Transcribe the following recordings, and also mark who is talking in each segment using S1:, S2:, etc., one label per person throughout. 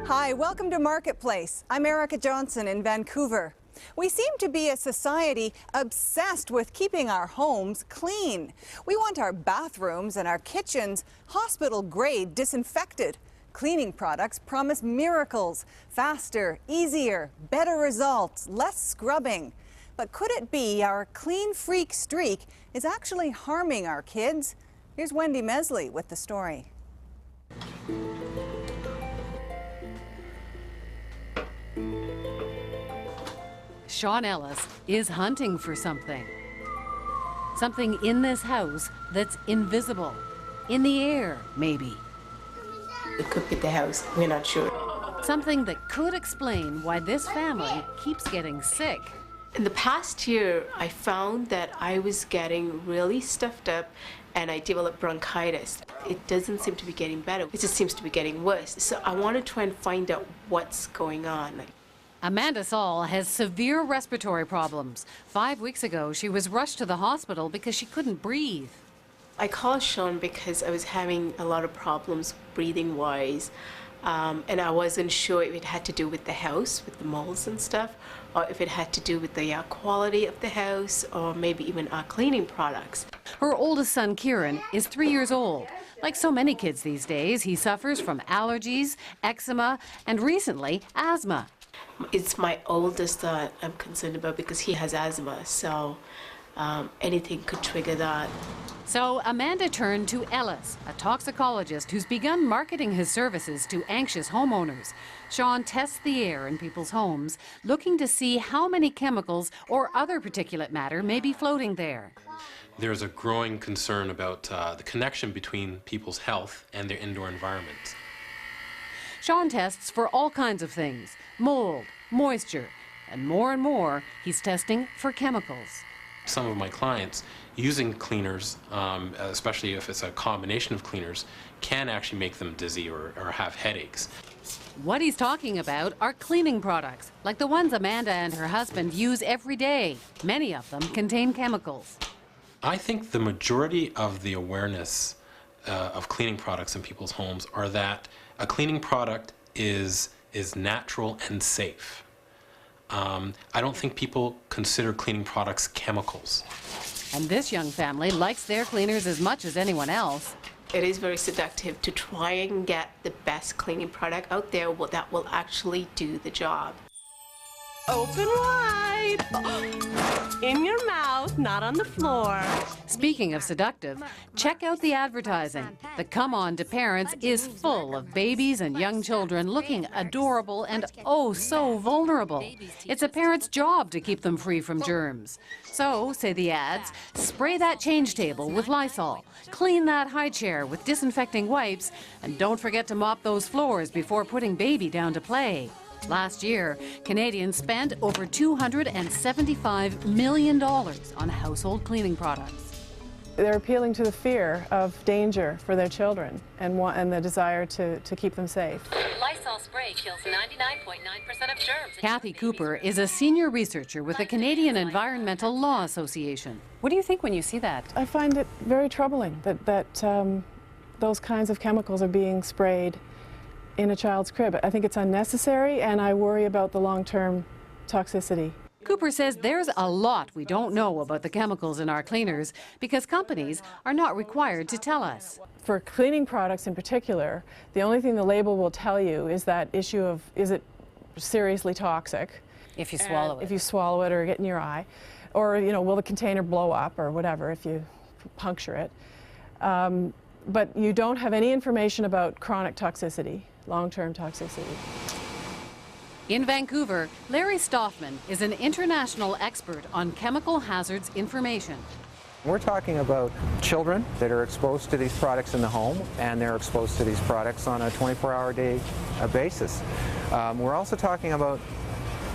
S1: Hi, welcome to Marketplace. I'm Erica Johnson in Vancouver. We seem to be a society obsessed with keeping our homes clean. We want our bathrooms and our kitchens hospital-grade disinfected. Cleaning products promise miracles, faster, easier, better results, less scrubbing. But could it be our clean freak streak is actually harming our kids? Here's Wendy Mesley with the story.
S2: Sean Ellis is hunting for something. Something in this house that's invisible. In the air, maybe.
S3: It could be the house, we're not sure.
S2: Something that could explain why this family keeps getting sick.
S3: In the past year, I found that I was getting really stuffed up and I developed bronchitis. It doesn't seem to be getting better. It just seems to be getting worse. So I want to try and find out what's going on.
S2: Amanda Saul has severe respiratory problems. 5 weeks ago, she was rushed to the hospital because she couldn't breathe.
S3: I called Sean because I was having a lot of problems breathing-wise, and I wasn't sure if it had to do with the house, with the molds and stuff, or if it had to do with the quality of the house, or maybe even our cleaning products.
S2: Her oldest son, Kieran, is 3 years old. Like so many kids these days, he suffers from allergies, eczema, and recently, asthma.
S3: It's my oldest that I'm concerned about because he has asthma, so anything could trigger that.
S2: So Amanda turned to Ellis, a toxicologist who's begun marketing his services to anxious homeowners. Sean tests the air in people's homes, looking to see how many chemicals or other particulate matter may be floating there.
S4: There's a growing concern about the connection between people's health and their indoor environment.
S2: Sean tests for all kinds of things: mold, moisture, and more, he's testing for chemicals.
S4: Some of my clients using cleaners, especially if it's a combination of cleaners, can actually make them dizzy or have headaches.
S2: What he's talking about are cleaning products, like the ones Amanda and her husband use every day. Many of them contain chemicals.
S4: I think the majority of the awareness of cleaning products in people's homes are that a cleaning product is natural and safe. I don't think people consider cleaning products chemicals.
S2: And this young family likes their cleaners as much as anyone else.
S3: It is very seductive to try and get the best cleaning product out there that will actually do the job.
S5: Open wide. In your mouth, not on the floor.
S2: Speaking of seductive, check out the advertising. The Come On to Parents is full of babies and young children looking adorable and oh so vulnerable. It's a parent's job to keep them free from germs. So, say the ads, spray that change table with Lysol, clean that high chair with disinfecting wipes, and don't forget to mop those floors before putting baby down to play. Last year, Canadians spent over $275 million on household cleaning products.
S6: They're appealing to the fear of danger for their children and the desire to keep them safe.
S2: Lysol spray kills 99.9% of germs. Kathy Cooper is a senior researcher with the Canadian Environmental Law Association. What do you think when you see that?
S6: I find it very troubling that those kinds of chemicals are being sprayed in a child's crib. I think it's unnecessary, and I worry about the long-term toxicity.
S2: Cooper says there's a lot we don't know about the chemicals in our cleaners because companies are not required to tell us.
S6: For cleaning products in particular, the only thing the label will tell you is that issue of, is it seriously toxic?
S2: If you swallow it.
S6: If you swallow it or get in your eye. Or, you know, will the container blow up or whatever if you puncture it. But you don't have any information about chronic toxicity, long-term toxicity.
S2: In Vancouver, Larry Stoffman is an international expert on chemical hazards information.
S7: We're talking about children that are exposed to these products in the home, and they're exposed to these products on a 24-hour-a-day basis. We're also talking about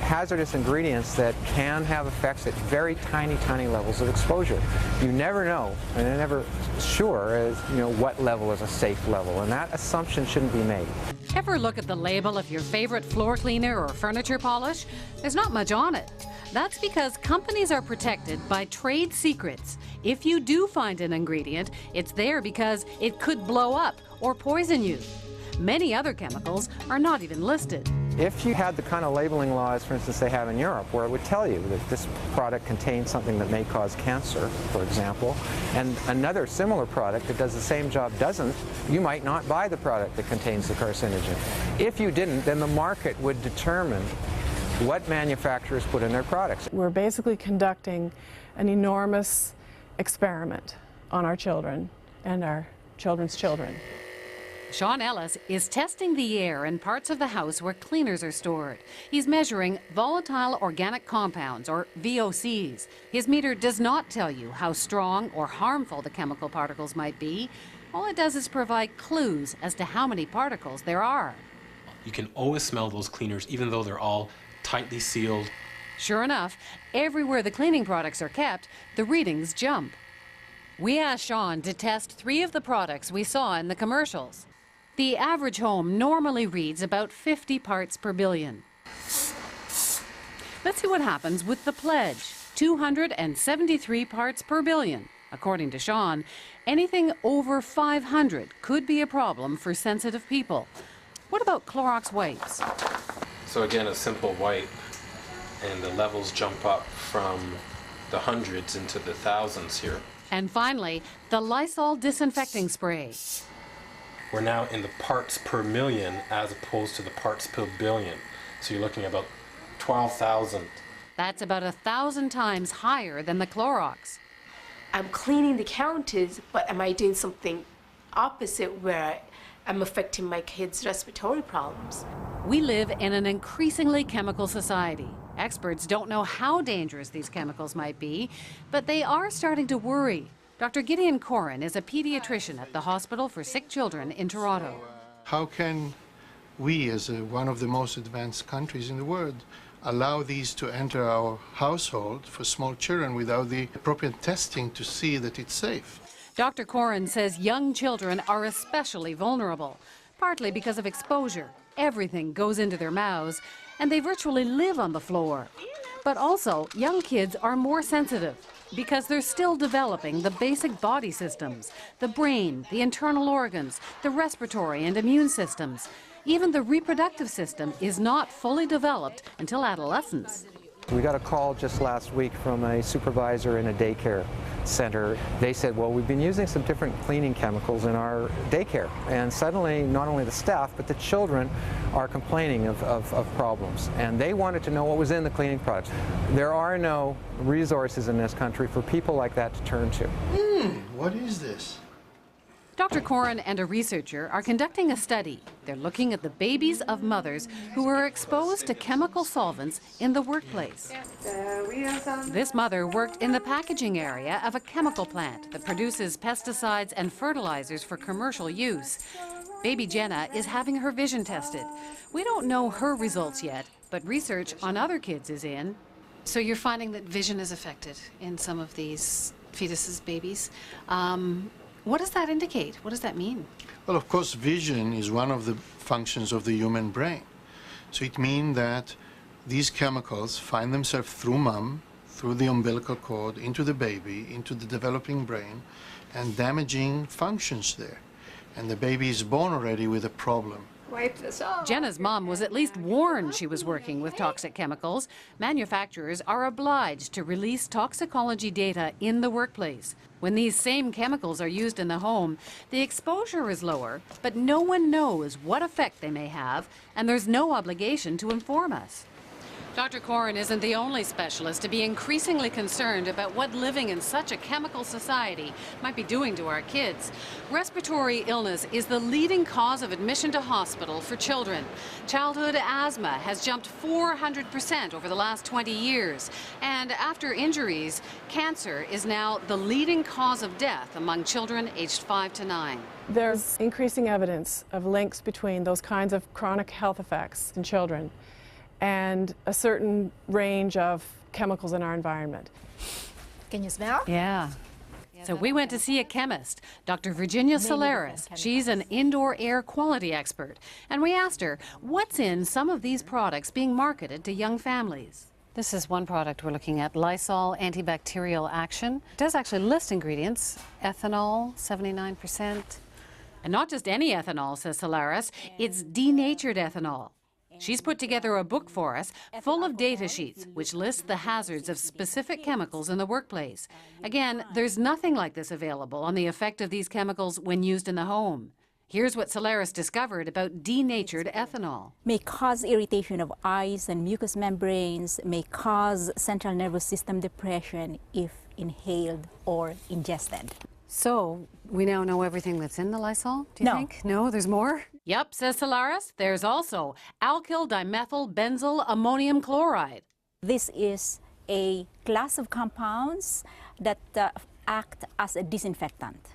S7: hazardous ingredients that can have effects at very tiny levels of exposure. You never know, and you're never sure as what level is a safe level, and that assumption shouldn't be made.
S2: Ever look at the label of your favorite floor cleaner or furniture polish? There's not much on it. That's because companies are protected by trade secrets. If you do find an ingredient, it's there because it could blow up or poison you. Many other chemicals are not even listed.
S7: If you had the kind of labeling laws, for instance, they have in Europe, where it would tell you that this product contains something that may cause cancer, for example, and another similar product that does the same job doesn't, you might not buy the product that contains the carcinogen. If you didn't, then the market would determine what manufacturers put in their products.
S6: We're basically conducting an enormous experiment on our children and our children's children.
S2: Sean Ellis is testing the air in parts of the house where cleaners are stored. He's measuring volatile organic compounds, or VOCs. His meter does not tell you how strong or harmful the chemical particles might be. All it does is provide clues as to how many particles there are.
S4: You can always smell those cleaners, even though they're all tightly sealed.
S2: Sure enough, everywhere the cleaning products are kept, the readings jump. We asked Sean to test 3 of the products we saw in the commercials. The average home normally reads about 50 parts per billion. Let's see what happens with the Pledge, 273 parts per billion. According to Sean, anything over 500 could be a problem for sensitive people. What about Clorox wipes?
S4: So again, a simple wipe, and the levels jump up from the hundreds into the thousands here.
S2: And finally, the Lysol disinfecting spray.
S4: We're now in the parts per million as opposed to the parts per billion. So you're looking at about 12,000.
S2: That's about 1,000 times higher than the Clorox.
S3: I'm cleaning the counters, but am I doing something opposite where I'm affecting my kids' respiratory problems?
S2: We live in an increasingly chemical society. Experts don't know how dangerous these chemicals might be, but they are starting to worry. Dr. Gideon Corin is a pediatrician at the Hospital for Sick Children in Toronto.
S8: How can we, as one of the most advanced countries in the world, allow these to enter our household for small children without the appropriate testing to see that it's safe?
S2: Dr. Corin says young children are especially vulnerable, partly because of exposure. Everything goes into their mouths, and they virtually live on the floor. But also, young kids are more sensitive because they're still developing the basic body systems, the brain, the internal organs, the respiratory and immune systems. Even the reproductive system is not fully developed until adolescence.
S7: We got a call just last week from a supervisor in a daycare center. They said, well, we've been using some different cleaning chemicals in our daycare. And suddenly, not only the staff, but the children are complaining of problems. And they wanted to know what was in the cleaning products. There are no resources in this country for people like that to turn to.
S8: What is this?
S2: Dr. Corin and a researcher are conducting a study. They're looking at the babies of mothers who were exposed to chemical solvents in the workplace. This mother worked in the packaging area of a chemical plant that produces pesticides and fertilizers for commercial use. Baby Jenna is having her vision tested. We don't know her results yet, but research on other kids is in.
S9: So you're finding that vision is affected in some of these fetuses, babies. What does that indicate? What does that mean?
S8: Well, of course, vision is one of the functions of the human brain. So it means that these chemicals find themselves through mom, through the umbilical cord, into the baby, into the developing brain, and damaging functions there. And the baby is born already with a problem.
S10: Wipe this off.
S2: Jenna's mom was at least warned she was working with toxic chemicals. Manufacturers are obliged to release toxicology data in the workplace. When these same chemicals are used in the home, the exposure is lower, but no one knows what effect they may have, and there's no obligation to inform us. Dr. Corin isn't the only specialist to be increasingly concerned about what living in such a chemical society might be doing to our kids. Respiratory illness is the leading cause of admission to hospital for children. Childhood asthma has jumped 400% over the last 20 years. And after injuries, cancer is now the leading cause of death among children aged 5 to 9.
S6: There's increasing evidence of links between those kinds of chronic health effects in children and a certain range of chemicals in our environment.
S10: Can you smell?
S2: Yeah. So we went to see a chemist, Dr. Virginia Solaris. She's an indoor air quality expert. And we asked her, what's in some of these products being marketed to young families? This is one product we're looking at, Lysol antibacterial action. It does actually list ingredients, ethanol, 79%. And not just any ethanol, says Solaris, it's denatured ethanol. She's put together a book for us full of data sheets which list the hazards of specific chemicals in the workplace. Again, there's nothing like this available on the effect of these chemicals when used in the home. Here's what Solaris discovered about denatured ethanol.
S10: May cause irritation of eyes and mucous membranes, may cause central nervous system depression if inhaled or ingested.
S9: So we now know everything that's in the Lysol, do you
S10: No.
S9: think? No, there's more?
S2: Yep, says Solaris, there's also alkyl dimethyl benzyl ammonium chloride.
S10: This is a class of compounds that act as a disinfectant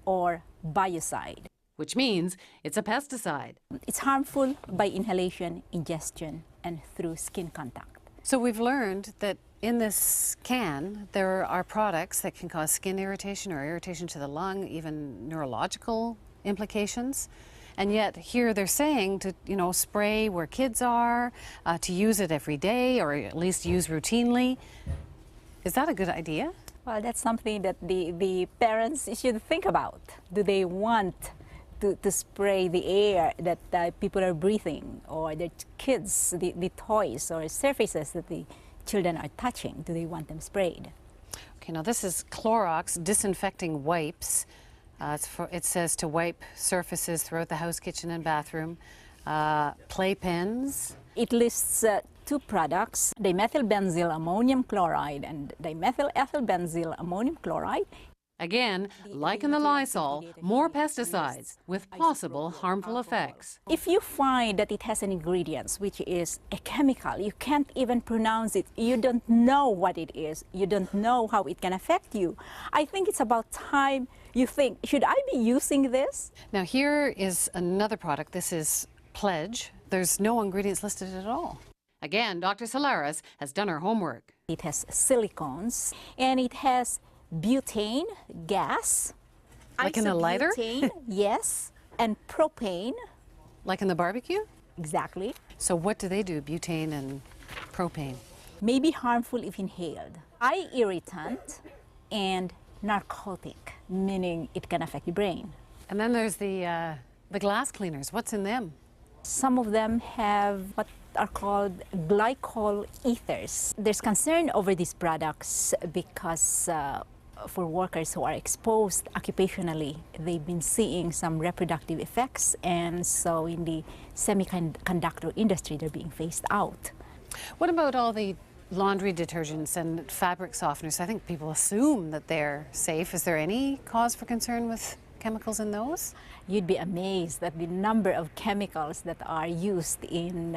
S10: or biocide.
S2: Which means it's a pesticide.
S10: It's harmful by inhalation, ingestion, and through skin contact.
S9: So we've learned that in this can, there are products that can cause skin irritation or irritation to the lung, even neurological implications. And yet here they're saying to, spray where kids are, to use it every day or at least use routinely. Is that a good idea?
S10: Well, that's something that the parents should think about. Do they want to spray the air that people are breathing, or their kids, the toys or surfaces that the children are touching? Do they want them sprayed?
S9: Okay, now this is Clorox disinfecting wipes. It says to wipe surfaces throughout the house, kitchen, and bathroom. Playpens.
S10: It lists two products, dimethylbenzyl ammonium chloride and dimethylethylbenzyl ammonium chloride.
S2: Again, like in the Lysol, more pesticides with possible harmful effects.
S10: If you find that it has an ingredient which is a chemical, you can't even pronounce it, you don't know what it is, you don't know how it can affect you, I think it's about time you think, should I be using this?
S9: Now here is another product. This is Pledge. There's no ingredients listed at all.
S2: Again, Dr. Solaris has done her homework.
S10: It has silicones and it has butane gas.
S9: Like in a lighter?
S10: Isobutane, yes, and propane.
S9: Like in the barbecue?
S10: Exactly.
S9: So what do they do, butane and propane?
S10: May be harmful if inhaled. Eye irritant and narcotic, meaning it can affect the brain.
S9: And then there's the glass cleaners. What's in them?
S10: Some of them have what are called glycol ethers. There's concern over these products because for workers who are exposed occupationally, they've been seeing some reproductive effects, and so in the semiconductor industry, they're being phased out.
S9: What about all the laundry detergents and fabric softeners? I think people assume that they're safe. Is there any cause for concern with chemicals in those?
S10: You'd be amazed at the number of chemicals that are used in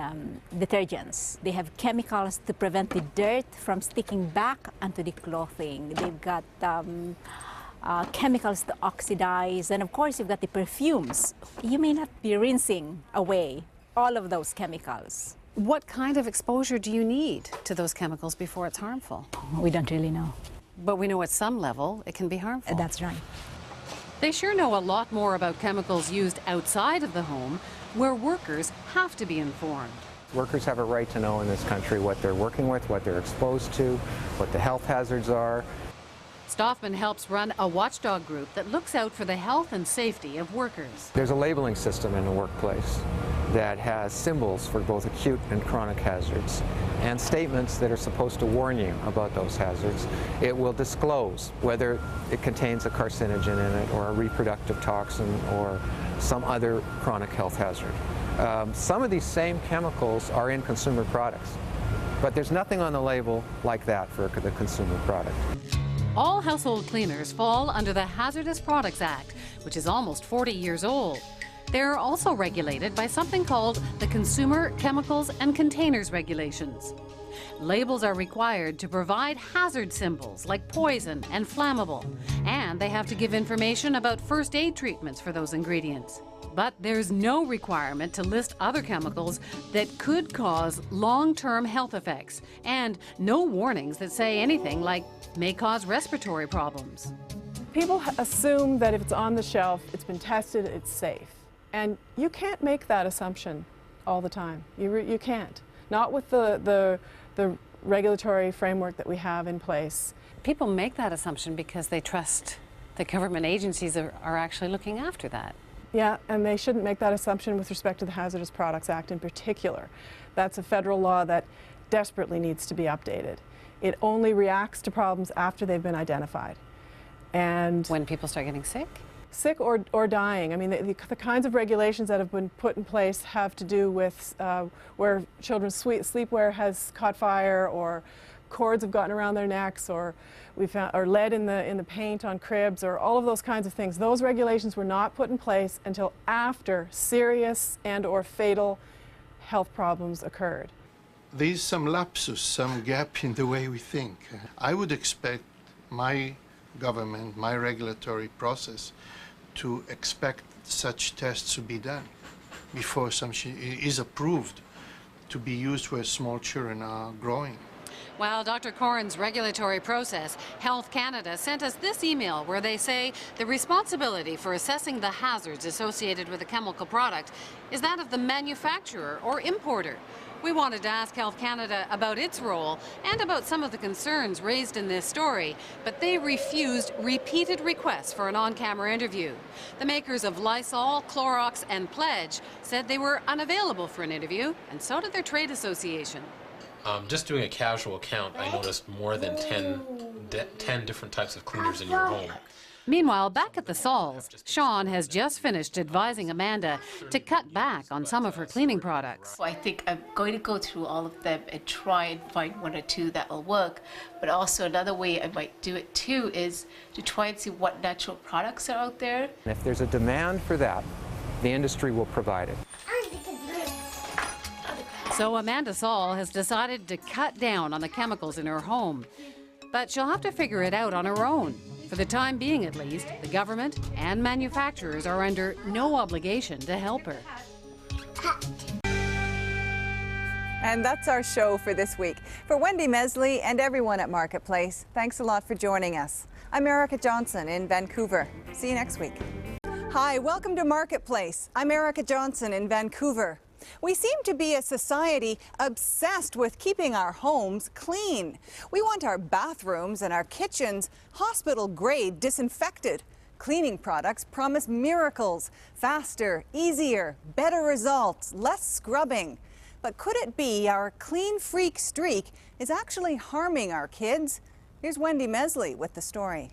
S10: detergents. They have chemicals to prevent the dirt from sticking back onto the clothing. They've got chemicals to oxidize, and of course you've got the perfumes. You may not be rinsing away all of those chemicals.
S9: What kind of exposure do you need to those chemicals before it's harmful?
S10: We don't really know.
S9: But we know at some level it can be harmful.
S10: That's right.
S2: They sure know a lot more about chemicals used outside of the home, where workers have to be informed.
S7: Workers have a right to know in this country what they're working with, what they're exposed to, what the health hazards are.
S2: Stoffman helps run a watchdog group that looks out for the health and safety of workers.
S7: There's a labeling system in the workplace that has symbols for both acute and chronic hazards and statements that are supposed to warn you about those hazards. It will disclose whether it contains a carcinogen in it or a reproductive toxin or some other chronic health hazard. Some of these same chemicals are in consumer products, but there's nothing on the label like that for the consumer product.
S2: All household cleaners fall under the Hazardous Products Act, which is almost 40 years old. They're also regulated by something called the Consumer Chemicals and Containers Regulations. Labels are required to provide hazard symbols like poison and flammable, and they have to give information about first aid treatments for those ingredients. But there's no requirement to list other chemicals that could cause long-term health effects, and no warnings that say anything like may cause respiratory problems.
S6: People assume that if it's on the shelf, it's been tested, it's safe. And you can't make that assumption all the time. You can't. Not with the regulatory framework that we have in place.
S9: People make that assumption because they trust the government agencies are actually looking after that.
S6: Yeah, and they shouldn't make that assumption with respect to the Hazardous Products Act in particular. That's a federal law that desperately needs to be updated. It only reacts to problems after they've been identified. And
S9: When people start getting sick?
S6: Sick or dying. I mean, the kinds of regulations that have been put in place have to do with where children's sleepwear has caught fire, or cords have gotten around their necks, or we found or lead in the paint on cribs, or all of those kinds of things. Those regulations were not put in place until after serious and/or fatal health problems occurred.
S8: There's some lapsus, some gap in the way we think. I would expect my government, my regulatory process, to expect such tests to be done before something is approved to be used where small children are growing.
S2: While Dr. Corrin's regulatory process, Health Canada sent us this email where they say the responsibility for assessing the hazards associated with a chemical product is that of the manufacturer or importer. We wanted to ask Health Canada about its role and about some of the concerns raised in this story, but they refused repeated requests for an on-camera interview. The makers of Lysol, Clorox, and Pledge said they were unavailable for an interview, and so did their trade association.
S4: Just doing a casual count, I noticed more than 10 different types of cleaners in your home.
S2: Meanwhile, back at the Sauls, Sean has just finished advising Amanda to cut back on some of her cleaning products.
S3: I think I'm going to go through all of them and try and find one or two that will work. But also another way I might do it too is to try and see what natural products are out there.
S7: If there's a demand for that, the industry will provide it.
S2: So Amanda Saul has decided to cut down on the chemicals in her home. But she'll have to figure it out on her own. For the time being, at least, the government and manufacturers are under no obligation to help her.
S1: And that's our show for this week. For Wendy Mesley and everyone at Marketplace, thanks a lot for joining us. I'm Erica Johnson in Vancouver. See you next week. Hi, welcome to Marketplace. I'm Erica Johnson in Vancouver. We seem to be a society obsessed with keeping our homes clean. We want our bathrooms and our kitchens hospital-grade disinfected. Cleaning products promise miracles, faster, easier, better results, less scrubbing. But could it be our clean freak streak is actually harming our kids? Here's Wendy Mesley with the story.